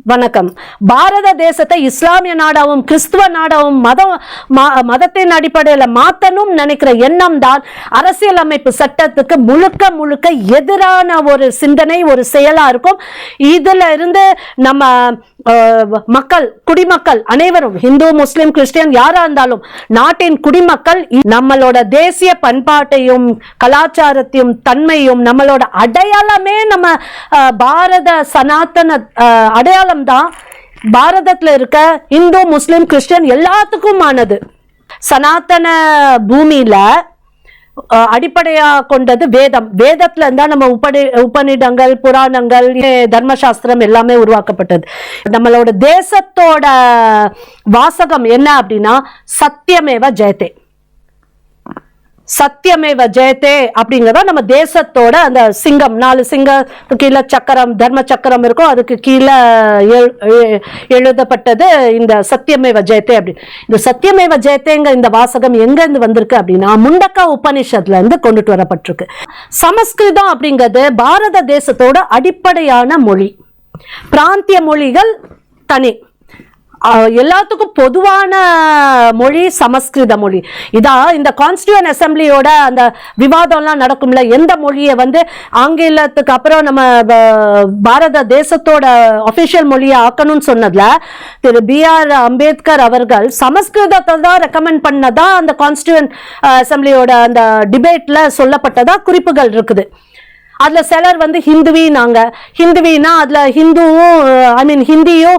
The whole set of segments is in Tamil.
வணக்கம். பாரத தேசத்தை இஸ்லாமிய நாடாவும் கிறிஸ்துவ நாடாவும் மதத்தின் அடிப்படையில் மாத்தணும் நினைக்கிற எண்ணம் தான் அரசியலமைப்பு சட்டத்துக்கு முழுக்க முழுக்க எதிரான ஒரு சிந்தனை, ஒரு செயலா இருக்கும். இதுல இருந்து நம்ம மக்கள், குடிமக்கள் அனைவரும், இந்து முஸ்லிம் கிறிஸ்டியன் யாரா இருந்தாலும் நாட்டின் குடிமக்கள் நம்மளோட தேசிய பண்பாட்டையும் கலாச்சாரத்தையும் தன்மையும் நம்மளோட அடையாளமே நம்ம பாரத சனாதன அடையாளம் தான் பாரதத்துல இருக்க இந்து முஸ்லிம் கிறிஸ்டியன் எல்லாத்துக்குமானது. சனாதன பூமியில அடிப்படையா கொண்டது வேதம். வேதத்துல இருந்தா நம்ம உபநிடங்கள், புராணங்கள், தர்மசாஸ்திரம் எல்லாமே உருவாக்கப்பட்டது. நம்மளோட தேசத்தோட வாசகம் என்ன அப்படின்னா சத்தியமேவ ஜெயதே. சத்தியமேவ ஜெயதே அப்படிங்கிறத நம்ம தேசத்தோட அந்த சிங்கம், 4 சிங்கத்துக்கு கீழே சக்கரம், தர்ம சக்கரம் இருக்கும், அதுக்கு கீழே எழுதப்பட்டது இந்த சத்தியமேவ ஜெயதே அப்படி. இந்த சத்தியமேவ ஜெயதேங்க இந்த வாசகம் எங்க இருந்து வந்திருக்கு அப்படின்னா முண்டக்கா உபனிஷத்துல இருந்து கொண்டுட்டு வரப்பட்டிருக்கு. சமஸ்கிருதம் அப்படிங்கிறது பாரத தேசத்தோட அடிப்படையான மொழி. பிராந்திய மொழிகள் தனி, எல்லாத்துக்கும் பொதுவான மொழி சமஸ்கிருத மொழி. இதான் இந்த கான்ஸ்டியூண்ட் அசம்பிளியோட அந்த விவாதம்லாம் நடக்கும்ல, எந்த மொழியை ஆங்கிலத்துக்கு அப்புறம் நம்ம பாரத தேசத்தோட அபிஷியல் மொழியை ஆக்கணும்னு சொன்னதுல திரு B.R. அம்பேத்கர் அவர்கள் சமஸ்கிருதத்தை தான் ரெக்கமெண்ட் பண்ணதா அந்த கான்ஸ்டியூண்ட் அசம்பிளியோட அந்த டிபேட்ல சொல்லப்பட்டதா குறிப்புகள் இருக்குது. அதுல சிலர் ஹிந்துவினாங்க. ஹிந்துவினா அதுல ஹிந்துவும் ஹிந்தியும்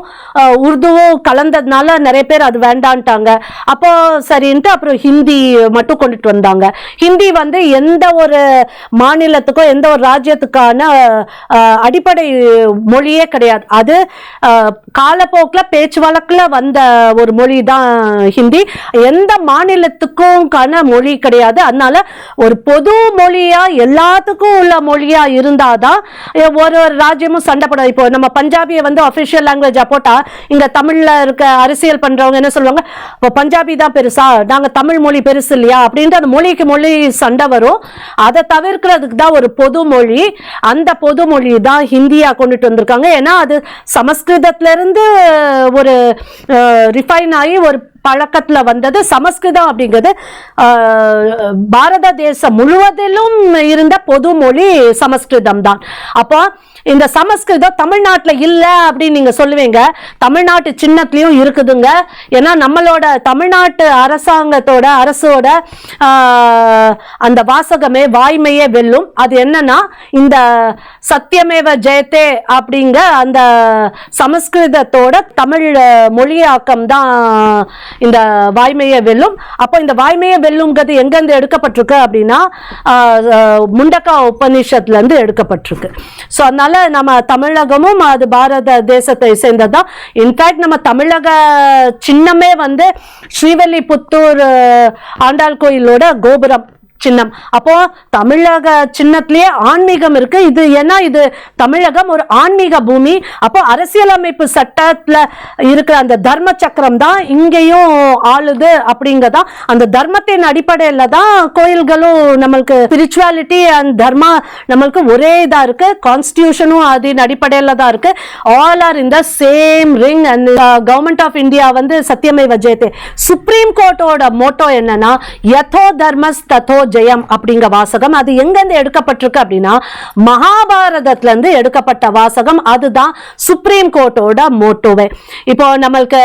உருதுவும் கலந்ததுனால நிறைய பேர் அது வேண்டான்ட்டாங்க. அப்போ சரின்ட்டு அப்புறம் ஹிந்தி மட்டும் கொண்டுட்டு வந்தாங்க. ஹிந்தி எந்த ஒரு மாநிலத்துக்கோ எந்த ஒரு ராஜ்யத்துக்கான அடிப்படை மொழியே கிடையாது. அது காலப்போக்கில் பேச்சு வழக்குல வந்த ஒரு மொழி தான் ஹிந்தி. எந்த மாநிலத்துக்கும் மொழி கிடையாது. அதனால ஒரு பொது மொழியா எல்லாத்துக்கும் உள்ள மொழி இருந்தாதான் ஒரு ராஜ்யமும் சண்டைப்படும். இப்போ நம்ம பஞ்சாபியை அபிஷியல் லாங்குவேஜா போட்டா இங்க தமிழ்ல இருக்க அரசியல் பண்றவங்க என்ன சொல்லுவாங்க, பஞ்சாபி தான் பெருசா, நாங்க தமிழ் மொழி பெருசு இல்லையா அப்படின்ட்டு அந்த மொழிக்கு மொழி சண்டை வரும். அதை தவிர்க்கிறதுக்கு தான் ஒரு பொது மொழி. அந்த பொது மொழி தான் ஹிந்தியா கொண்டுட்டு வந்திருக்காங்க. ஏன்னா அது சமஸ்கிருதத்துல இருந்து ஒரு ரிஃபைன் ஆகி ஒரு பழக்கத்துல வந்தது. சமஸ்கிருதம் அப்படிங்கிறது பாரத தேசம் முழுவதிலும் இருந்த பொது மொழி சமஸ்கிருதம் தான். அப்போ இந்த சமஸ்கிருதம் தமிழ்நாட்டில் இல்லை அப்படின்னு நீங்க சொல்லுவீங்க. தமிழ்நாட்டு சின்னத்திலையும் இருக்குதுங்க. ஏன்னா நம்மளோட தமிழ்நாட்டு அரசோட அந்த வாசகமே வாய்மையே வெல்லும். அது என்னன்னா இந்த சத்தியமேவ ஜெயதே அப்படிங்க அந்த சமஸ்கிருதத்தோட தமிழ் மொழியாக்கம் தான் இந்த வாய்மையை வெல்லும். அப்போ இந்த வாய்மையை வெல்லுங்கிறது எங்கிருந்து எடுக்கப்பட்டிருக்கு அப்படின்னா முண்டக்கா உபநிஷத்துல இருந்து எடுக்கப்பட்டிருக்கு. ஸோ அதனால நம்ம தமிழகமும் அது பாரத தேசத்தை சேர்ந்ததுதான். இன்ஃபேக்ட் நம்ம தமிழக சின்னமே ஸ்ரீவல்லிபுத்தூர் ஆண்டாள் கோயிலோட கோபுரம் சின்னம். அப்போ தமிழக சின்னத்திலேயே ஆன்மீகம் இருக்கு. இது ஏன்னா இது தமிழகம் ஒரு ஆன்மீக பூமி. அப்போ அரசியலமைப்பு சட்டத்துல இருக்கிற அந்த தர்ம சக்கரம் தான் இங்கேயும் ஆளுது. அப்படிங்கதான் அந்த தர்மத்தின் அடிப்படையில தான் கோயில்களும் நம்மளுக்கு ஸ்பிரிச்சுவாலிட்டி அண்ட் தர்மா நம்மளுக்கு ஒரே இதா இருக்கு. கான்ஸ்டிடியூஷனும் அதன் அடிப்படையில தான் இருக்கு. All are in the same ring. And government of India சத்தியமேவ ஜெயதே. சுப்ரீம் கோர்ட்டோட மோட்டோ என்னன்னா யதோ தர்மஸ் ததோ ஜெயம் அப்படிங்கிற வாசகம். அது எங்கிருந்து எடுக்கப்பட்டிருக்கு அப்படின்னா மகாபாரதத்துல இருந்து எடுக்கப்பட்ட வாசகம். அதுதான் சுப்ரீம் கோர்ட்டோட மோட்டோவே. இப்போ நம்மளுக்கு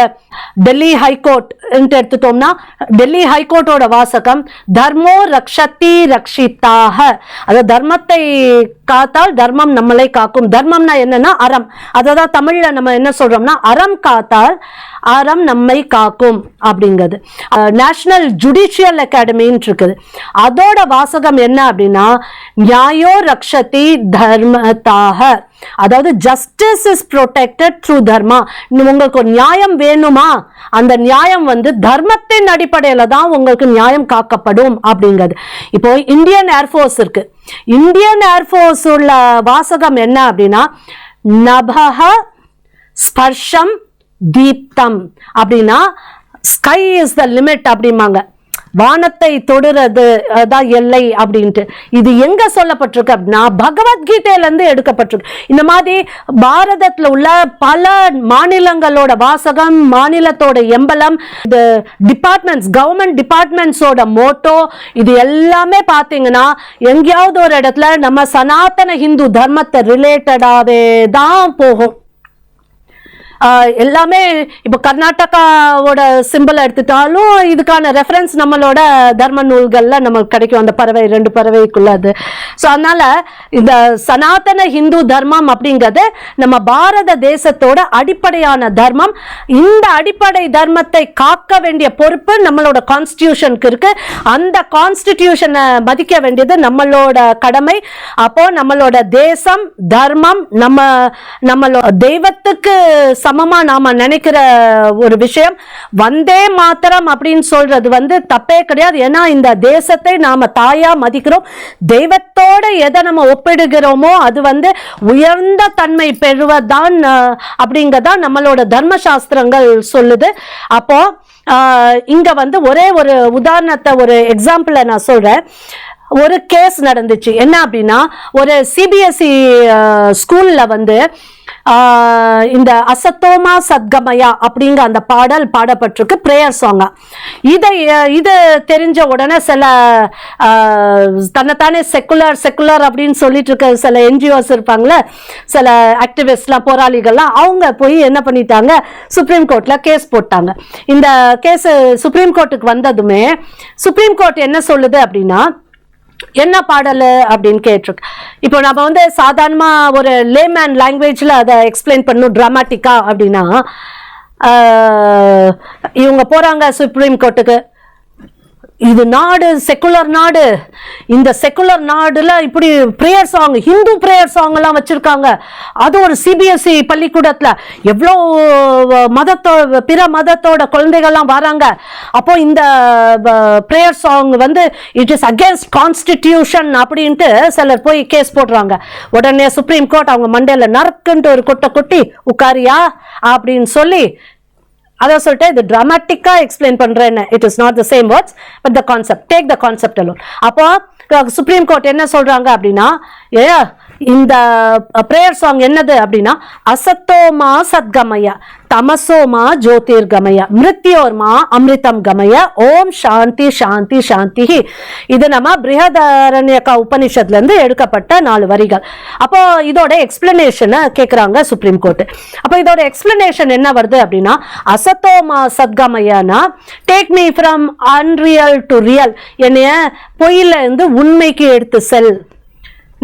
டெல்லி ஹைகோர்ட் எடுத்துட்டோம்னா டெல்லி ஹைகோர்ட்டோட வாசகம் தர்மோ ரக்ஷதி ரக்ஷிதாக. அது தர்மத்தை காத்தால் தர்மம் நம்மளை காக்கும். தர்மம்னா என்னன்னா அறம். அததான் தமிழ்ல நம்ம என்ன சொல்றோம்னா அறம் காத்தால் அறம் நம்மை காக்கும் அப்படிங்கிறது. நேஷனல் ஜுடிஷியல் அகாடமின்னு இருக்குது. அதோட வாசகம் என்ன அப்படின்னா நியாயோ ரக்ஷதி தர்மதாக. அதாவது ஜஸ்டிஸ் இஸ் ப்ரொடெக்டட் த்ரூ தர்மா. உங்களுக்கு ஒரு நியாயம் வேணுமா, அந்த நியாயம் தர்மத்தின் அடிப்படையில தான் உங்களுக்கு நியாயம் காக்கப்படும் அப்படிங்கிறது. இப்போ இந்தியன் ஏர்ஃபோர்ஸ் இருக்கு. இந்தியன் ஏர்ஃபோர்ஸ் உள்ள வாசகம் என்ன அப்படின்னா நபஹ ஸ்பர்ஷம் தீப்தம் அப்படின்னா ஸ்கை இஸ் த லிமிட் அப்படிம்பாங்க. வானத்தை தொடுறது தான் எல்லை அப்படின்ட்டு. இது எங்க சொல்லப்பட்டிருக்கு அப்படின்னா பகவத்கீதையில இருந்து எடுக்கப்பட்டிருக்கு. இந்த மாதிரி பாரதத்துல உள்ள பல மாநிலங்களோட வாசகம், மாநிலத்தோட எம்பலம், டிபார்ட்மெண்ட்ஸ், கவர்மெண்ட் டிபார்ட்மெண்ட்ஸோட மோட்டோ, இது எல்லாமே பாத்தீங்கன்னா எங்கேயாவது ஒரு இடத்துல நம்ம சனாதன ஹிந்து தர்மத்தை ரிலேட்டடாவே தான் போகும். எல்லாமே இப்போ கர்நாடகாவோட சிம்பிள் எடுத்துட்டாலும் இதுக்கான ரெஃபரன்ஸ் நம்மளோட தர்ம நூல்கள்ல நமக்கு கிடைக்கும், அந்த பறவை 2 பறவைக்குள்ள அது. ஸோ அதனால இந்த சனாதன ஹிந்து தர்மம் அப்படிங்கிறது நம்ம பாரத தேசத்தோட அடிப்படையான தர்மம். இந்த அடிப்படை தர்மத்தை காக்க வேண்டிய பொறுப்பு நம்மளோட கான்ஸ்டிடியூஷனுக்கு இருக்கு. அந்த கான்ஸ்டிடியூஷனை மதிக்க வேண்டியது நம்மளோட கடமை. அப்போ நம்மளோட தேசம், தர்மம், நம்மளோட தெய்வத்துக்கு சமமா நாம நினைக்கிற ஒரு விஷயம். வந்தே மாத்திரம் அப்படின்னு சொல்றது தப்பே கிடையாது. ஏன்னா இந்த தேசத்தை நாம தாயா மதிக்கிறோம். தெய்வத்தோட எதை நம்ம ஒப்பிடுகிறோமோ அது உயர்ந்த தன்மை பெறுவதுதான் அப்படிங்கதான் நம்மளோட தர்ம சாஸ்திரங்கள் சொல்லுது. அப்போ இங்க ஒரே ஒரு உதாரணத்தை, ஒரு எக்ஸாம்பிள நான் சொல்றேன். ஒரு கேஸ் நடந்துச்சு. என்ன அப்படின்னா, ஒரு சிபிஎஸ்இ ஸ்கூல்ல இந்த அசத்தோமா சத்கமயா அப்படிங்கிற அந்த பாடல் பாடப்பட்டிருக்கு, பிரேயர் சாங்கா. இது தெரிஞ்ச உடனே சில தன்னைத்தானே செக்குலர் அப்படின்னு சொல்லிட்டு இருக்க சில என்ஜிஓஸ் இருப்பாங்களே, சில ஆக்டிவிஸ்ட்லாம், போராளிகள்லாம், அவங்க போய் என்ன பண்ணிட்டாங்க, சுப்ரீம் கோர்ட்ல கேஸ் போட்டாங்க. இந்த கேஸ் சுப்ரீம் கோர்ட்டுக்கு வந்ததுமே சுப்ரீம் கோர்ட் என்ன சொல்லுது அப்படின்னா, என்ன பாடல் அப்படின்னு கேட்டிருக்கு. இப்போ நம்ம சாதாரணமா ஒரு லேமேன் லாங்குவேஜ்ல அதை எக்ஸ்பிளைன் பண்ணணும் டிராமாட்டிக்கா அப்படின்னா, இவங்க போறாங்க சுப்ரீம் கோர்ட்டுக்கு. இது நாடு செக்குலர் நாடு, இந்த செக்குலர் நாடுல இப்படி prayer song, Hindu prayer song எல்லாம் வச்சிருக்காங்க. அது ஒரு சிபிஎஸ்இ பள்ளிக்கூடத்துல எவ்வளோ பிற மதத்தோட குழந்தைகள்லாம் வராங்க. அப்போ இந்த prayer song it is against constitution அப்படின்ட்டு சிலர் போய் கேஸ் போடுறாங்க. உடனே சுப்ரீம் கோர்ட் அவங்க மண்டையில நறுக்குன்ட்டு ஒரு கொட்டி உட்காரியா அப்படின்னு சொல்லி அதான் சொல்லிட்டு இது டிராமாட்டிக்கா எக்ஸ்பிளைன் பண்றேன்னு. It is not the same words but the concept, take the concept alone. அப்போ சுப்ரீம் கோர்ட் என்ன சொல்றாங்க அப்படின்னா, இந்த பிரேயர் சாங் என்னது அப்படின்னா, அசத்தோமா சத்கமய தமசோமா ஜோதிர்கமய மிருத்யோர்மா அமிர்தம் கமய ஓம் சாந்தி சாந்தி சாந்தி. இது நம்ம பிருஹதாரண்யக உபனிஷத்துல இருந்து எடுக்கப்பட்ட 4 வரிகள். அப்போ இதோட எக்ஸ்பிளனேஷனை கேட்கிறாங்க சுப்ரீம் கோர்ட். அப்போ இதோட எக்ஸ்பிளனேஷன் என்ன வருது அப்படின்னா, அசத்தோமா சத்கமயனா take me from unreal to real, என்னைய பொய்யில இருந்து உண்மைக்கு எடுத்து செல்.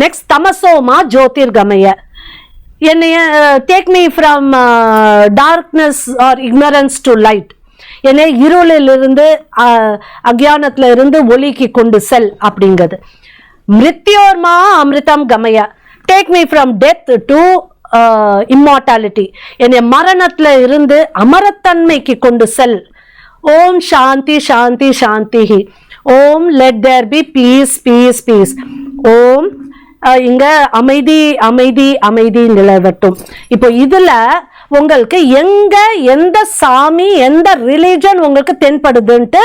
நெக்ஸ்ட் தமசோமா ஜோதிர்கமய, என்னைய take me from darkness or ignorance to light, என்னை இருளிலிருந்து அக்ஞானத்துல இருந்து ஒளிக்கு கொண்டு செல் அப்படிங்கிறது. மிருத்யோர்மா அமிர்தம் கமய, take me from death to immortality, என்னை மரணத்துல இருந்து அமரத்தன்மைக்கு கொண்டு செல். ஓம் சாந்தி சாந்தி சாந்தி, ஓம் let there be peace peace peace, ஓம் இங்க அமைதி அமைதி அமைதி நிலவட்டும். இப்போ இதுல உங்களுக்கு எந்த சாமி, எந்த ரிலிஜன் உங்களுக்கு தென்படுதுன்ட்டு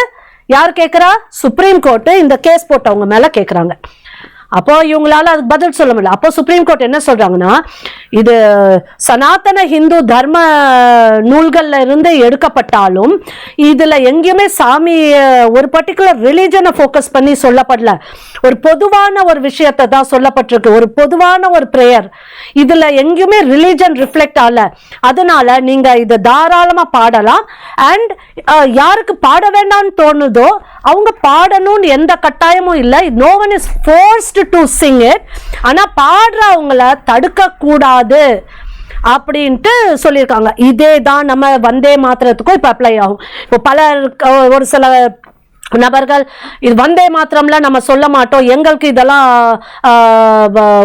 யார் கேட்கிறா? சுப்ரீம் கோர்ட் இந்த கேஸ் போட்டவங்க மேல கேட்கிறாங்க. அப்போ இவங்களால அதுக்கு பதில் சொல்ல முடியல. அப்போ சுப்ரீம் கோர்ட் என்ன சொல்றாங்கன்னா, இது சனாதன ஹிந்து தர்ம நூல்கள்ல இருந்து எடுக்கப்பட்டாலும் இதுல எங்கேயுமே சாமி ஒரு பர்டிகுலர் ரிலிஜனை ஃபோக்கஸ் பண்ணி சொல்லப்படல, ஒரு பொதுவான ஒரு விஷயத்தை தான் சொல்லப்பட்டிருக்கு, ஒரு பொதுவான ஒரு பிரேயர். இதுல எங்கேயுமே ரிலிஜன் ரிஃப்ளெக்ட் ஆகல. அதனால நீங்க இதை தாராளமா பாடலாம். அண்ட் யாருக்கு பாட வேண்டாம்னு தோணுதோ அவங்க பாடணும்னு எந்த கட்டாயமும் இல்லை. No one is forced to sing it. ஆனா பாடுறவங்கள தடுக்க கூடாது அப்படின்ட்டு சொல்லியிருக்காங்க. இதே தான் நம்ம வந்தே மாத்திரத்துக்கும் இப்ப அப்ளை ஆகும். இப்போ ஒரு சில நபர்கள் இது வந்தே மாத்திரம்ல நம்ம சொல்ல மாட்டோம், எங்களுக்கு இதெல்லாம்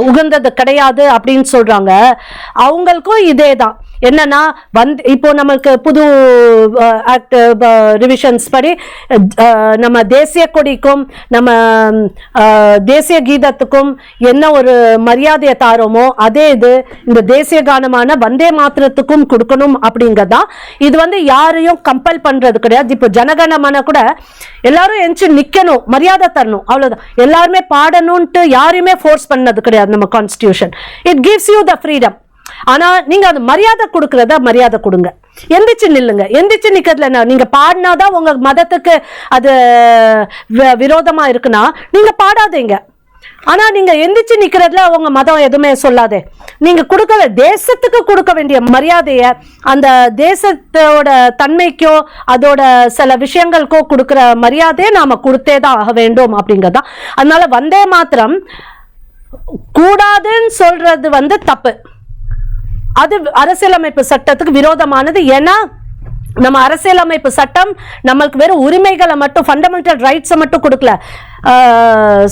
உகந்தது கிடையாது அப்படின்னு சொல்றாங்க. அவங்களுக்கும் இதே தான். என்னன்னா இப்போ நமக்கு புது ஆக்ட் ரிவிஷன்ஸ் படி நம்ம தேசிய கொடிக்கும் நம்ம தேசிய கீதத்துக்கும் என்ன ஒரு மரியாதையை தாரோமோ அதே இது இந்த தேசிய கானமான வந்தே மாத்திரத்துக்கும் கொடுக்கணும் அப்படிங்கறதான். இது யாரையும் கம்பல் பண்றது கிடையாது. இப்போ ஜனகணமன கூட எல்லாரும் எஞ்சி நிக்கணும், மரியாதை தரணும், அவ்வளவுதான். எல்லாருமே பாடணும்ட்டு யாரையுமே ஃபோர்ஸ் பண்ணது கிடையாது நம்ம constitution. It gives you the freedom. ஆனா நீங்க அது மரியாதை கொடுக்கறத மரியாதை கொடுங்க. எந்திரிச்சு நில்லுங்க. எந்திரிச்சு நிக்கிறதுல நீங்க பாடினாதான் உங்க மதத்துக்கு அது விரோதமா இருக்குன்னா நீங்க பாடாதீங்க. ஆனா நீங்க எந்திரிச்சு நிக்கிறதுல உங்க மதம் எதுவுமே சொல்லாதே. நீங்க கொடுக்கல தேசத்துக்கு கொடுக்க வேண்டிய மரியாதைய அந்த தேசத்தோட தன்மைக்கோ அதோட சில விஷயங்களுக்கோ கொடுக்கிற மரியாதையை நாம கொடுத்தேதான் ஆக வேண்டும் அப்படிங்கறதான். அதனால வந்தே மாத்திரம் கூடாதுன்னு சொல்றது தப்பு. அது அரசியலமைப்பு சட்டத்துக்கு விரோதமானது. ஏன்னா நம்ம அரசியலமைப்பு சட்டம் நம்மளுக்கு வெறும் உரிமைகளை மட்டும், ஃபண்டமெண்டல் ரைட்ஸை மட்டும் கொடுக்கல,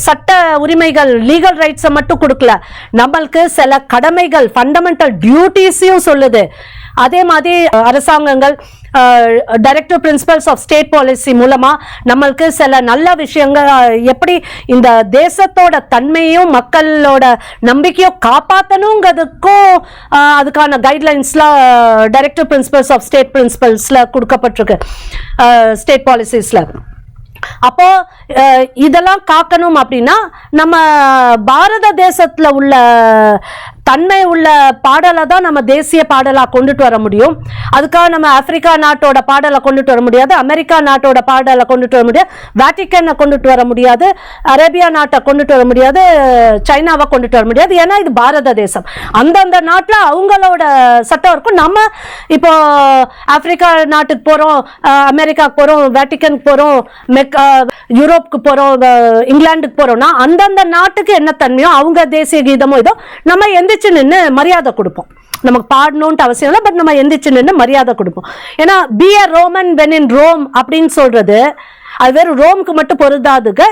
சட்ட உரிமைகள் லீகல் ரைட்ஸை மட்டும் கொடுக்கல, நம்மளுக்கு சில கடமைகள் ஃபண்டமெண்டல் டியூட்டிஸையும் சொல்லுது. அதே மாதிரி அரசாங்கங்கள் directive principles of state policy மூலமா நம்மளுக்கு சில நல்ல விஷயங்கள், எப்படி இந்த தேசத்தோட தன்மையும் மக்களோட நம்பிக்கையும் காப்பாற்றணுங்கிறதுக்கும் அதுக்கான கைட்லைன்ஸ்லாம் டைரக்டிவ் பிரின்சிபல்ஸ் ஆஃப் ஸ்டேட் பிரின்சிபல்ஸ்ல கொடுக்கப்பட்டிருக்கு, ஸ்டேட் பாலிசிஸ்ல. அப்போ இதெல்லாம் காக்கணும் அப்படின்னா நம்ம பாரத தேசத்துல உள்ள தன்மை உள்ள பாடலை தான் நம்ம தேசிய பாடலா கொண்டுட்டு வர முடியும். அதுக்காக நம்ம ஆப்பிரிக்கா நாட்டோட பாடலை கொண்டுட்டு வர முடியாது, அமெரிக்கா நாட்டோட பாடலை கொண்டுட்டு வர முடியாது, வேட்டிக்கனை கொண்டுட்டு வர முடியாது, அரேபியா நாட்டை கொண்டுட்டு வர முடியாது, சைனாவை கொண்டுட்டு வர முடியாது. ஏன்னா இது பாரத தேசம். அந்தந்த நாட்டில் அவங்களோட சட்டம் இருக்கும். நம்ம இப்போ ஆப்பிரிக்கா நாட்டுக்கு போறோம், அமெரிக்காவுக்கு போறோம், வேட்டிக்கனுக்கு போறோம், யூரோப்புக்கு போறோம், இங்கிலாந்துக்கு போறோம்னா அந்தந்த நாட்டுக்கு என்ன தன்மையோ அவங்க தேசிய கீதமோ இதோ நம்ம எந்திரிச்சு நின்று மரியாதை கொடுப்போம். நமக்கு பாடணும்னு அவசியம் இல்லை, பட் நம்ம எந்திரிச்சு நின்று மரியாதை கொடுப்போம். ஏன்னா be a Roman when in Rome அப்படின்னு சொல்றது அது வெறும் ரோமுக்கு மட்டும் பொருந்தாதுங்க,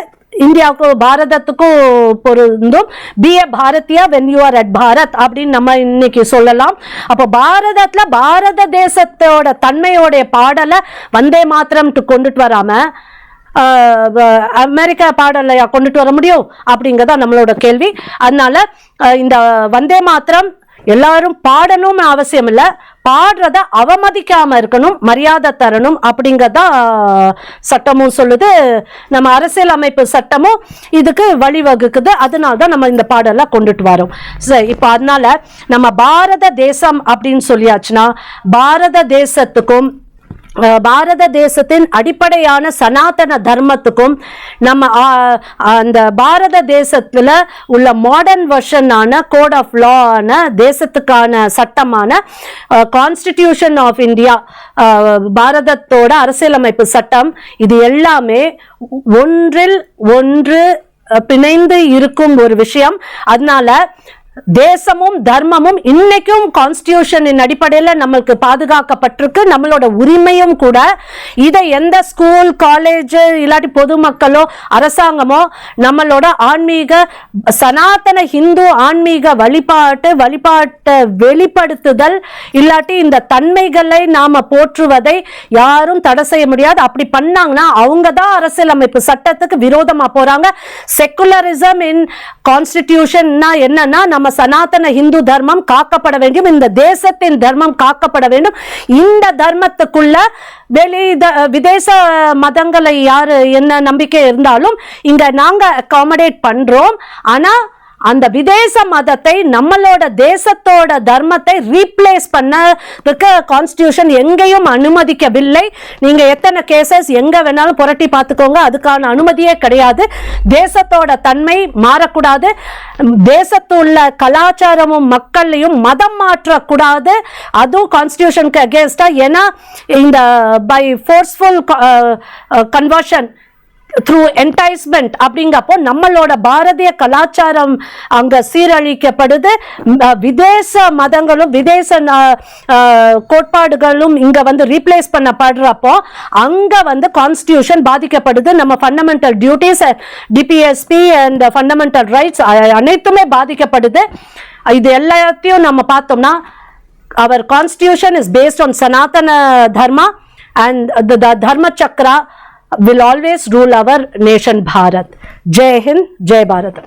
இந்தியாவுக்கும் பாரதத்துக்கும் பொருந்தும். Be a Bharatiya when you are at Bharat அப்படின்னு நம்ம இன்னைக்கு சொல்லலாம். அப்போ பாரதத்துல பாரத தேசத்தோட தன்மையோடைய பாடலை வந்தே மாத்திரம் கொண்டுட்டு வராம அமெரிக்கா பாடலையா கொண்டுட்டு வர முடியும் அப்படிங்கறத நம்மளோட கேள்வி. அதனால இந்த வந்தே மாத்திரம் எல்லாரும் பாடணும்னு அவசியம் இல்லை, பாடுறத அவமதிக்காம இருக்கணும், மரியாதை தரணும் அப்படிங்கறதா சட்டமும் சொல்லுது. நம்ம அரசியல் அமைப்பு சட்டமும் இதுக்கு வழிவகுக்குது. அதனால்தான் நம்ம இந்த பாடலை கொண்டுட்டு வரோம். சரி, இப்போ அதனால நம்ம பாரத தேசம் அப்படின்னு சொல்லியாச்சுன்னா பாரத தேசத்துக்கும் பாரத தேசத்தின் அடிப்படையான சனாதன தர்மத்துக்கும் நம்ம அந்த பாரத தேசத்துல உள்ள மாடர்ன் வெர்ஷனான கோட் ஆஃப் லான தேசத்துக்கான சட்டமான கான்ஸ்டிடியூஷன் ஆஃப் இந்தியா, பாரதத்தோட அரசியலமைப்பு சட்டம், இது எல்லாமே ஒன்றில் ஒன்று பிணைந்து இருக்கும் ஒரு விஷயம். அதனால தேசமும் தர்மமும் இன்னைக்கும் கான்ஸ்டிடியூஷனின் அடிப்படையில் நம்மளுக்கு பாதுகாக்கப்பட்டிருக்கு, நம்மளோட உரிமையும் கூட. இதை எந்த ஸ்கூல் காலேஜ் இல்லாட்டி பொதுமக்களோ அரசாங்கமோ நம்மளோட ஆன்மீக சனாதன ஹிந்து ஆன்மீக வழிபாட்டை வெளிப்படுத்துதல் இல்லாட்டி இந்த தன்மைகளை நாம போற்றுவதை யாரும் தடை செய்ய முடியாது. அப்படி பண்ணாங்கன்னா அவங்க தான் அரசியலமைப்பு சட்டத்துக்கு விரோதமா போறாங்க. செக்குலரிசம் இன் கான்ஸ்டிடியூஷன்னா என்னன்னா நம்ம சனாதன இந்து தர்மம் காக்கப்பட வேண்டும், இந்த தேசத்தின் தர்மம் காக்கப்பட வேண்டும். இந்த தர்மத்துக்குள்ள விதேச மதங்களை யாரு என்ன நம்பிக்கை இருந்தாலும் இங்க நாங்க அகாமடேட் பண்றோம். ஆனா அந்த விதேச மதத்தை நம்மளோட தேசத்தோட தர்மத்தை ரீப்ளேஸ் பண்ணதுக்கு கான்ஸ்டிடியூஷன் எங்கேயும் அனுமதிக்கவில்லை. நீங்க எத்தனை கேசஸ் எங்க வேணாலும் புரட்டி பார்த்துக்கோங்க, அதுக்கான அனுமதியே கிடையாது. தேசத்தோட தன்மை மாறக்கூடாது, தேசத்துள்ள கலாச்சாரமும் மக்களையும் மதம் மாற்றக்கூடாது, அதுவும் கான்ஸ்டிடியூஷனுக்கு அகேன்ஸ்டா. ஏன்னா இந்த by forceful conversion through enticement அப்படிங்கப்போ நம்மளோட பாரதிய கலாச்சாரம் அங்க சீரழிக்கப்படுது. விதேச மதங்களும் விதேச கோட்பாடுகளும் இங்க ரீப்ளேஸ் பண்ணப்படுறப்போ அங்க கான்ஸ்டிடியூஷன் பாதிக்கப்படுது. நம்ம fundamental duties, DPSP and fundamental rights அனைத்துமே பாதிக்கப்படுது. இது எல்லாத்தையும் நம்ம பார்த்தோம்னா our constitution is based on Sanatana Dharma, and the Dharma Chakra will always rule our nation Bharat. Jai Hind, Jai Bharat.